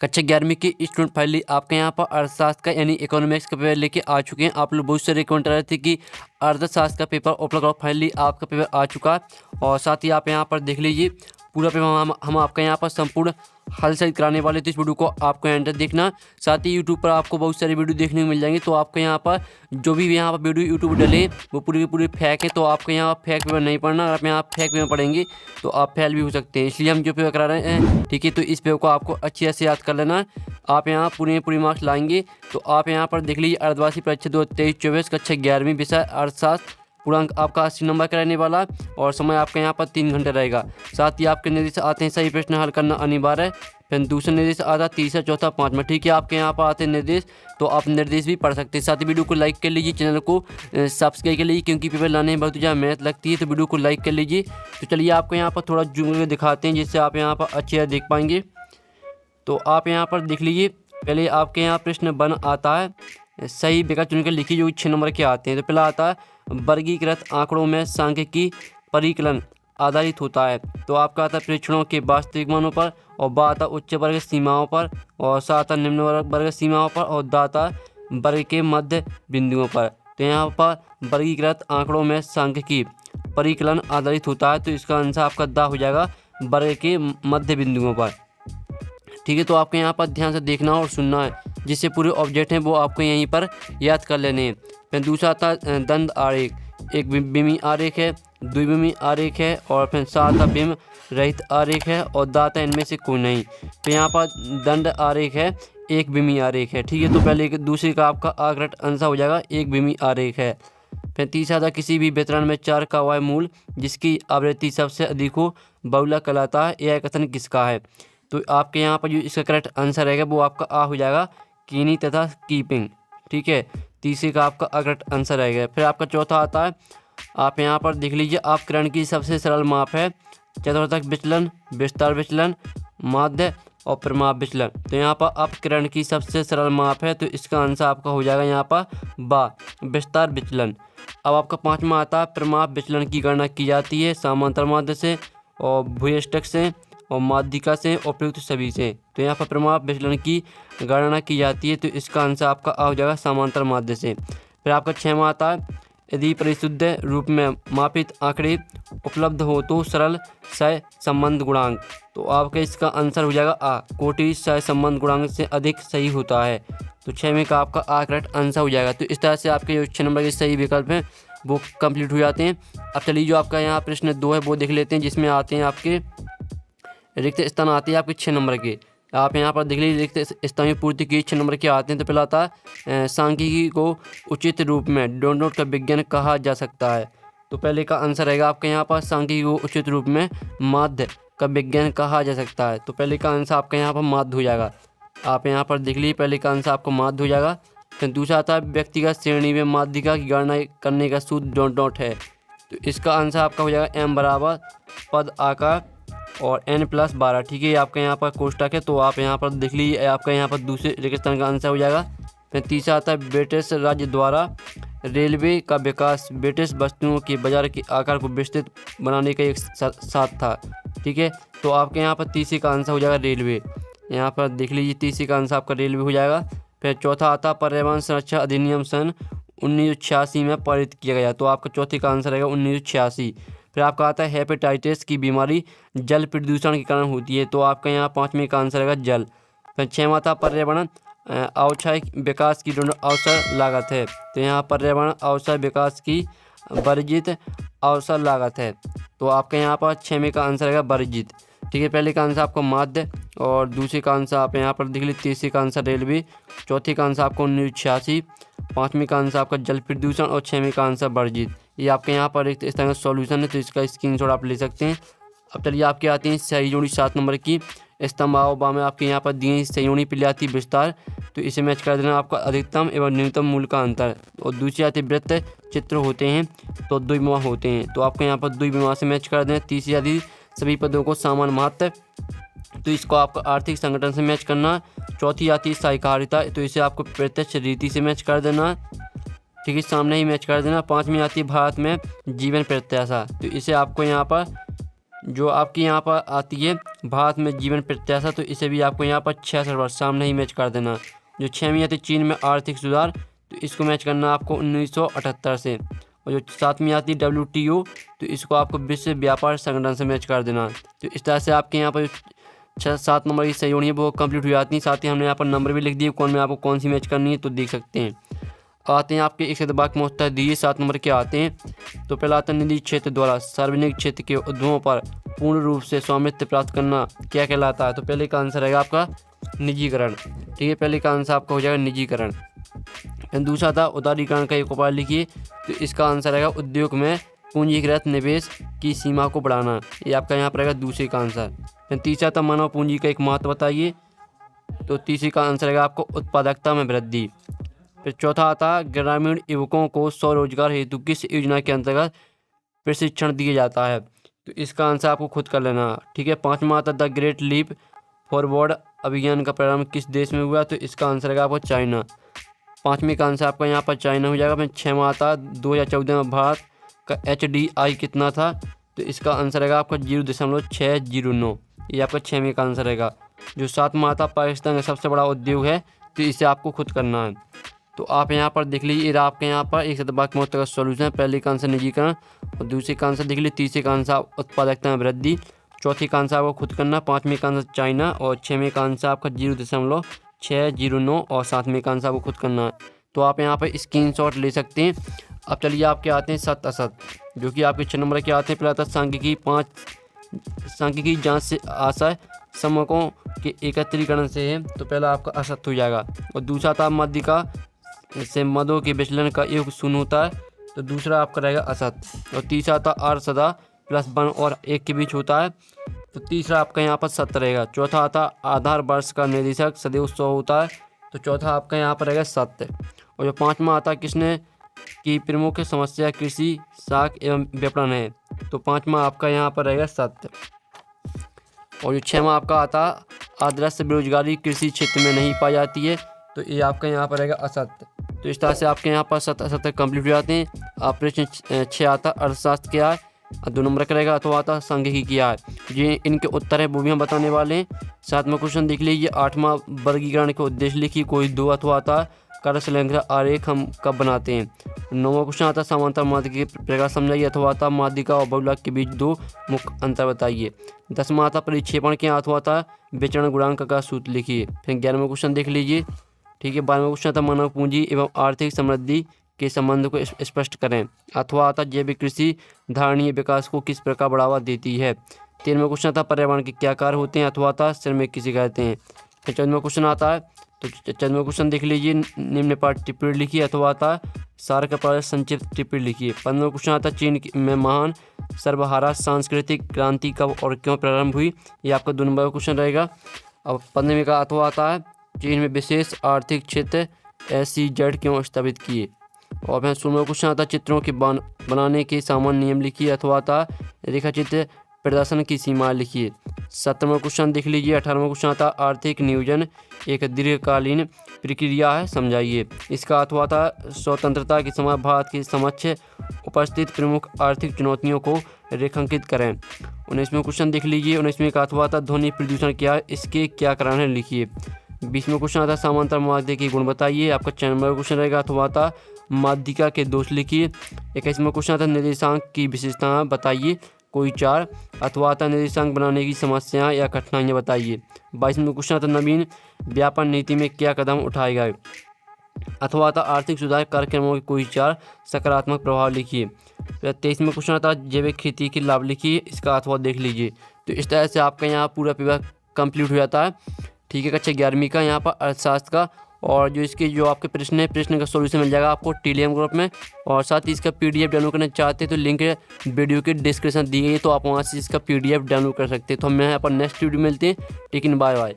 कक्षा 11वीं की स्टूडेंट फाइनली आपके यहाँ पर अर्थशास्त्र का यानी इकोनॉमिक्स का पेपर लेके आ चुके हैं। आप लोग बहुत सारे कमेंट कर रहे थे कि अर्थशास्त्र का पेपर उपलब्ध करो, फाइनली आपका पेपर आ चुका है। और साथ ही आप यहाँ पर देख लीजिए पूरा पेपर हम आपका यहाँ पर संपूर्ण हल सहित कराने वाले, तो इस वीडियो को आपको एंड तक देखना। साथ ही यूट्यूब पर आपको बहुत सारी वीडियो देखने को मिल जाएंगे, तो आपको यहाँ पर जो भी यहाँ पर वीडियो यूट्यूब डले वो पूरी की पूरी फेक है, तो आपको यहाँ फेक पेपर नहीं पढ़ना। अगर आप यहाँ फेक पेपर पढ़ेंगे तो आप फेल भी हो सकते हैं, इसलिए हम जो पेपर करा रहे हैं, ठीक है। तो इस पेपर को आपको अच्छी तरह से याद कर लेना। आप यहाँ पूरी मार्क्स लाएंगे। तो आप यहाँ पर देख लीजिए अर्धवार्षिक परीक्षा 2023-24 कक्षा 11वीं विषय अर्थशास्त्र, पूर्णांक आपका 80 नंबर का रहने वाला और समय आपका यहाँ पर 3 घंटे रहेगा। साथ ही आपके निर्देश आते हैं सही प्रश्न हल करना अनिवार्य है। फिर दूसरा निर्देश आता है तीसरा चौथा पाँचवा, ठीक है। आपके यहाँ पर आते हैं निर्देश, तो आप निर्देश भी पढ़ सकते हैं। साथ ही वीडियो को लाइक कर लीजिए, चैनल को सब्सक्राइब कर लीजिए, क्योंकि पेपर लाने में बहुत ज़्यादा मेहनत लगती है, तो वीडियो को लाइक कर लीजिए। तो चलिए आपको यहाँ पर थोड़ा जूम करके दिखाते हैं, जिससे आप यहाँ पर अच्छे से देख पाएंगे। तो आप यहाँ पर देख लीजिए, पहले आपके यहाँ प्रश्न बन आता है सही विकल्प चुनकर लिखिए, जो 6 नंबर के आते हैं। तो पहला आता है वर्गीकृत आंकड़ों में सांख्यिकी परिकलन आधारित होता है। तो आपका आता है परीक्षणों के वास्तविक मानों पर, और बा आता उच्च वर्ग सीमाओं पर, और सा आता निम्न वर्ग सीमाओं पर, और दा आता वर्ग के मध्य बिंदुओं पर। तो यहाँ पर वर्गीकृत आंकड़ों में सांख्यिकी परिकलन आधारित होता है, तो इसका आंसर आपका दा हो जाएगा वर्ग के मध्य बिंदुओं पर, ठीक है। तो आपको यहाँ पर ध्यान से देखना और सुनना है, जिससे पूरे ऑब्जेक्ट हैं वो आपको यहीं पर याद कर लेने हैं। फिर दूसरा आता है दंड आरेख, एक बिमी आरेख है, द्विबिमी आरेख है, और फिर सात बिम रहित आरेख है, और दाता इनमें से कोई नहीं। तो यहाँ पर दंड आरेख है, एक बिमी आरेख है, ठीक है। तो पहले दूसरे का आपका आकरण आंसर हो जाएगा एक बिमी आरेख है। फिर तीसरा था किसी भी वितरण में 4 का वर्गमूल जिसकी आवृत्ति सबसे अधिक हो बहुलक कहलाता है, यह कथन किसका है। तो आपके यहाँ पर जो इसका करेक्ट आंसर रहेगा वो आपका आ हो जाएगा कीनी तथा कीपिंग, ठीक है। तीसरे का आपका करेक्ट आंसर रहेगा। फिर आपका चौथा आता है, आप यहाँ पर देख लीजिए अपकरण की सबसे सरल माप है चतुर्थक विचलन, विस्तार विचलन, माध्य और प्रमाप विचलन। तो यहाँ पर अपकरण की सबसे सरल माप है, तो इसका आंसर आपका हो जाएगा यहाँ पर बा विस्तार विचलन। अब आपका पाँचवा आता है प्रमाप विचलन की गणना की जाती है समांतर माध्य से और भूयष्टक से और माध्यिका से और प्रयुक्त सभी से। तो यहाँ पर प्रमाप विचलन की गणना की जाती है, तो इसका आंसर आपका आ हो जाएगा समांतर माध्य से। फिर आपका 6वां आता है यदि परिशुद्ध रूप में मापित आंकड़े उपलब्ध हो तो सरल सह संबंध गुणांक। तो आपका इसका आंसर हो जाएगा आ कोटि सह संबंध गुणांक से अधिक सही होता है। तो 6वें का आपका आ करेक्ट आंसर हो जाएगा। तो इस तरह से आपके जो 6 नंबर के सही विकल्प हैं वो कंप्लीट हो जाते हैं। अब चलिए जो आपका यहाँ प्रश्न 2 है वो देख लेते हैं, जिसमें आते हैं आपके रिक्त स्थान आते हैं आपके 6 नंबर के। आप यहाँ पर देख लीजिए रिक्त स्थान की पूर्ति की 6 नंबर के आते हैं। तो पहला आता है सांख्यिकी को उचित रूप में डोनट का विज्ञान कहा जा सकता है। तो पहले का आंसर रहेगा आपके यहाँ पर सांख्यिकी को उचित रूप में माध्य का विज्ञान कहा जा सकता है। तो पहले का आंसर आपका यहाँ पर माध्य हो जाएगा। आप यहाँ पर देख लीजिए पहले का आंसर आपको माध्य हो जाएगा। फिर दूसरा आता है व्यक्तिगत श्रेणी में माध्यिका की गणना करने का सूत्र डॉट है। तो इसका आंसर आपका हो जाएगा m बराबर पद आकार और n+12, ठीक है। आपका यहाँ पर कोष्टक है, तो आप यहाँ पर देख लीजिए आपका यहाँ पर दूसरे रिक्त स्थान का आंसर हो जाएगा। फिर तीसरा आता है ब्रिटिश राज्य द्वारा रेलवे का विकास ब्रिटिश वस्तुओं के बाजार के आकार को विस्तृत बनाने का एक साथ था, ठीक है। तो आपके यहाँ पर तीसरे का आंसर हो जाएगा रेलवे। यहाँ पर देख लीजिए तीसरे का आंसर आपका रेलवे हो जाएगा। फिर चौथा आता पर्यावरण संरक्षण अधिनियम सन 1986 में पारित किया गया। तो आपका चौथे का आंसर रहेगा 1986। फिर आपका आता है हेपेटाइटिस की बीमारी जल प्रदूषण के कारण होती है। तो आपका यहाँ 5वें का आंसर रहेगा जल। फिर 6वां था पर्यावरण औषधि विकास की अवसर लागत है। तो यहाँ पर्यावरण अवसर विकास की वर्जित अवसर लागत है। तो आपका यहाँ पर 6वें का आंसर रहेगा वर्जित, ठीक है। पहले का आंसर आपको माध्य और दूसरे का आंसर आप यहाँ पर देख लीजिए तीसरे का आंसर रेलवे, चौथे का आंसर आपको 1986, 5वें का आंसर आपका जल प्रदूषण और 6वें का आंसर वर्जित। ये आपके यहाँ पर एक इस तरह का सॉल्यूशन है, तो इसका स्क्रीनशॉट आप ले सकते हैं। अब चलिए आपके आते हैं सही जोड़ी 7 नंबर की। स्तंभाव में आपके यहाँ पर दिए सही जोड़ी पे आती विस्तार, तो इसे मैच कर देना आपका अधिकतम एवं न्यूनतम मूल्य का अंतर। और दूसरी आती वृत्त चित्र होते हैं तो द्विविमा होते हैं, तो आपको यहाँ पर द्विविमा से मैच कर देना। तीसरी आती सभी पदों को समान महत्व, तो इसको आपको आर्थिक संगठन से मैच करना। चौथी आती सहकारिता, तो इसे आपको प्रत्यक्ष रीति से मैच कर देना, ठीक है, सामने ही मैच कर देना। 5वीं आती भारत में जीवन प्रत्याशा, तो इसे आपको यहाँ पर जो आपकी यहाँ पर आती है भारत में जीवन प्रत्याशा, तो इसे भी आपको यहाँ पर 66 वर्ष सामने ही मैच कर देना। जो 6वीं आती है चीन में आर्थिक सुधार, तो इसको मैच करना आपको 1978 से। और जो 7वीं आती है WTO, तो इसको आपको विश्व व्यापार संगठन से मैच कर देना। तो इस तरह से आपके यहाँ पर 6-7 नंबर की सही होनी है वो कंप्लीट हो जाती है। साथ ही हमने यहाँ पर नंबर भी लिख दिए कौन में आपको कौन सी मैच करनी है, तो देख सकते हैं। आते हैं आपके एक से बाक मुस्तैद दिए 7 नंबर के आते हैं। तो पहला आता है निजी क्षेत्र द्वारा सार्वजनिक क्षेत्र के उद्यमों पर पूर्ण रूप से स्वामित्व प्राप्त करना क्या कहलाता है। तो पहले का आंसर रहेगा आपका निजीकरण। ठीक है, पहले का आंसर आपका हो जाएगा निजीकरण। दूसरा था उदारीकरण का एक उपाय लिखिए, तो इसका आंसर रहेगा उद्योग में पूंजीगत निवेश की सीमा को बढ़ाना। ये आपका यहाँ पर रहेगा दूसरे का आंसर। तीसरा था मानव पूंजी का एक महत्व बताइए, तो तीसरे का आंसर रहेगा आपको उत्पादकता में वृद्धि। फिर चौथा आता ग्रामीण युवकों को स्वरोजगार हेतु किस योजना के अंतर्गत प्रशिक्षण दिया जाता है, तो इसका आंसर आपको खुद कर लेना। ठीक है, पांचवा आता द ग्रेट लीप फॉरवर्ड अभियान का प्रारंभ किस देश में हुआ, तो इसका आंसर रहेगा आपको चाइना। पाँचवें का आंसर आपका यहाँ पर चाइना हो जाएगा। फिर छठवां आता 2014 में भारत का HDI कितना था, तो इसका आंसर रहेगा आपका 0.609। ये आपका 6वें का आंसर रहेगा। जो 7वां आता पाकिस्तान का सबसे बड़ा उद्योग है, तो इसे आपको खुद करना है। तो आप यहाँ पर देख लीजिए आपके यहाँ पर एक शतभाग मौत का सोल्यूशन। पहले का आंसर निजीकरण, और दूसरे का आंसर देख लीजिए, तीसरे का आंसर उत्पादकता में वृद्धि, चौथे का आंसर आपको खुद करना, पाँचवें का आंसर चाइना, और 6वें का आंसर आपका 0.609, और 7वें का आंसर आपको खुद करना है। तो आप यहाँ पर स्क्रीनशॉट ले सकते हैं। अब चलिए आपके आते हैं सत्य असत, जो कि आपके 6 नंबर के आते हैं। पहला था सांख्यिकी जाँच से आशय समकों के एकत्रीकरण से है, तो पहला आपका असत हो जाएगा। और दूसरा था माध्यिका से मदों के विचलन का योग शून्य होता है, तो दूसरा आपका रहेगा असत। और तीसरा था आर सदा +1 और 1 के बीच होता है, तो तीसरा आपका यहाँ पर सत्य रहेगा। चौथा आता आधार वर्ष का निर्देशक सदैव 100 होता है, तो चौथा आपका यहाँ पर रहेगा सत्य। और जो 5वां आता किसने की प्रमुख समस्या कृषि साख एवं विपणन है, तो 5वां आपका यहाँ पर रहेगा सत्य। और जो 6वां आपका आता आदर्श बेरोजगारी कृषि क्षेत्र में नहीं पाई जाती है, तो ये आपका यहाँ पर रहेगा असत्य। तो इस तरह से आपके यहाँ पर सत्य असत्य कंप्लीट हो जाते हैं। आप प्रश्न 6 आता अर्थशास्त्र क्या है, 2 नंबर का रहेगा। अथवा आता सांख्यिकी क्या है, ये इनके उत्तर है वो भी हम बताने वाले हैं। 7वां क्वेश्चन देख लीजिए, 8वां वर्गीकरण के उद्देश्य लिखिए कोई 2। अथवा आता कार्य श्रृंखला आरेख हम कब बनाते हैं। 9वां क्वेश्चन आता समांतर माध्यिका के प्रकार समझाइए। अथवा आता माध्यिका और बहुलक के बीच 2 मुख्य अंतर बताइए। 10वां आता परिक्षेपण के। अथवा आता विचरण गुणांक का सूत्र लिखिए। फिर 11वां क्वेश्चन देख लीजिए। ठीक है, 12वां क्वेश्चन आता मानव पूंजी एवं आर्थिक समृद्धि के संबंध को स्पष्ट करें। अथवा आता जैविक कृषि धारणीय विकास को किस प्रकार बढ़ावा देती है। 13वां क्वेश्चन आता पर्यावरण के क्या कार्य होते हैं। अथवा आता श्रमिक किसे कहते हैं। फिर 14वां क्वेश्चन आता है, तो 14वां क्वेश्चन देख लीजिए, निम्न पर टिप्पणी लिखिए। अथवा आता सार का पर संक्षिप्त टिप्पणी लिखिए। 15वां क्वेश्चन आता चीन में महान सर्वहारा सांस्कृतिक क्रांति कब और क्यों प्रारंभ हुई, ये आपका 2 नंबर का क्वेश्चन रहेगा। अब 15वें का अथवा आता है चीन में विशेष आर्थिक क्षेत्र SEZ क्यों स्थापित किए। और फिर 16वां क्वेश्चन आता चित्रों के बनाने के सामान्य नियम लिखिए। अथवा आता रेखा चित्र प्रदर्शन की सीमा लिखिए। 17वां क्वेश्चन देख लीजिए। 18वां क्वेश्चन आता आर्थिक नियोजन एक दीर्घकालीन प्रक्रिया है, समझाइए इसका। अथवा आता स्वतंत्रता के समय भारत के समक्ष उपस्थित प्रमुख आर्थिक चुनौतियों को रेखांकित करें। 19वां क्वेश्चन देख लीजिए। 19वें का अथवा आता ध्वनि प्रदूषण क्या है, इसके क्या कारण है, लिखिए। 20वां क्वेश्चन आता समांतर माध्यिका के गुण बताइए, आपका 4 नंबर क्वेश्चन रहेगा। अथवा आता माध्यिका के दोष लिखिए। 21वां क्वेश्चन आता निर्देशांक की विशेषताएं बताइए, कोई 4। अथवा आता निर्देशांक बनाने की समस्याएं या कठिनाइयां बताइए। 22वां क्वेश्चन आता नवीन व्यापार नीति में क्या कदम उठाए गए। अथवा आता आर्थिक सुधार कार्यक्रमों के कोई 4 सकारात्मक प्रभाव लिखिए। 23वां क्वेश्चन आता जैविक खेती के लाभ लिखिए, इसका अथवा देख लीजिए। तो इस तरह से आपका यहाँ पूरा पेपर कंप्लीट हो जाता है। ठीक है, कक्षा 11वीं का यहाँ पर अर्थशास्त्र का। और जो इसके जो आपके प्रश्न है, प्रश्न का सॉल्यूशन मिल जाएगा आपको टेलीग्राम ग्रुप में। और साथ ही इसका PDF डाउनलोड करना चाहते हैं तो लिंक वीडियो के डिस्क्रिप्शन दी गई है, तो आप वहाँ से इसका PDF डाउनलोड कर सकते हैं। तो हम यहाँ पर नेक्स्ट वीडियो मिलते हैं, लेकिन बाय बाय।